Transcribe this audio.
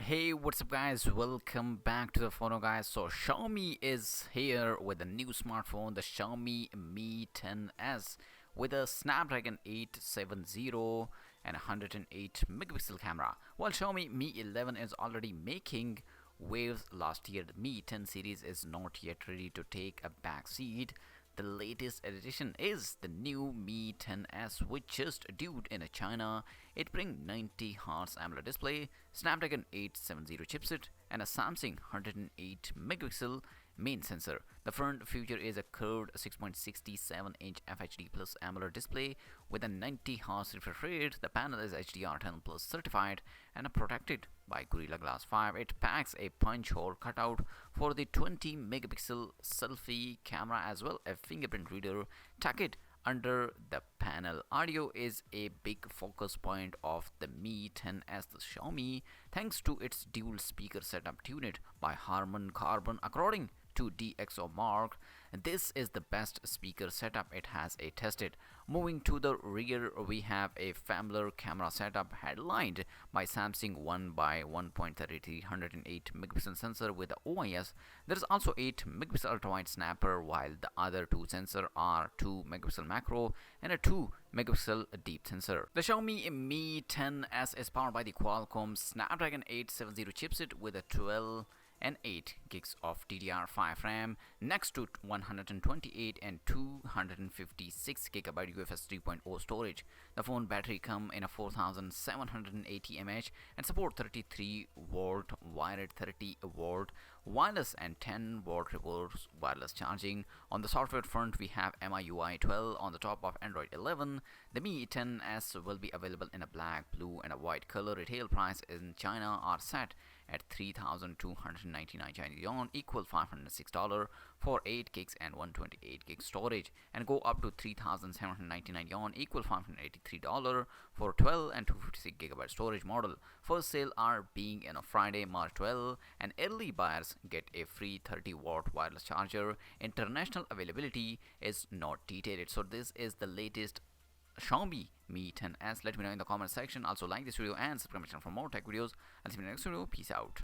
Hey, what's up, guys? Welcome back to the TheFonoGuy. So, Xiaomi is here with a new smartphone, the Xiaomi Mi 10s, with a Snapdragon 870 and 108 megapixel camera. While Xiaomi Mi 11 is already making waves last year, the Mi 10 series is not yet ready to take a back seat. The latest edition is the new Mi 10s, which just debuted in China. It brings 90Hz AMOLED display, Snapdragon 870 chipset, and a Samsung 108 megapixel main sensor. The front feature is a curved 6.67-inch FHD plus AMOLED display with a 90Hz refresh rate. The panel is HDR10 plus certified and protected by Gorilla Glass 5. It packs a punch hole cutout for the 20 megapixel selfie camera as well as a fingerprint reader tucked under the panel. Audio is a big focus point of the Mi 10s. The Xiaomi, thanks to its dual speaker setup tuned by Harman Kardon according to DxOMark. This is the best speaker setup it has tested. Moving to the rear, we have a familiar camera setup headlined by Samsung 1x1.33 108 megapixel sensor with the OIS. There is also 8 megapixel ultra-wide snapper, while the other two sensors are 2 megapixel macro and a 2 megapixel deep sensor. The Xiaomi Mi 10s is powered by the Qualcomm Snapdragon 870 chipset with a 12 and 8 gigs of DDR5 RAM next to 128 and 256 GB UFS 3.0 storage. The phone battery comes in a 4780 mAh and support 33 volt wired, 30 volt wireless and 10 volt reverse wireless charging. On the software front, we have MIUI 12 on the top of Android 11. The Mi 10s will be available in a black, blue and a white color. Retail price in China are set at 3,299 Chinese yuan, equal $506 for 8 gigs and 128 gig storage, and go up to 3,799 yuan, equal $583 for 12 and 256 gigabyte storage model. First sale are being on Friday, March 12, and early buyers get a free 30-watt wireless charger. International availability is not detailed. So this is the latest Xiaomi Mi 10s. Let me know in the comment section. Also like this video and subscribe to my channel for more tech videos. I'll see you in the next video. Peace out.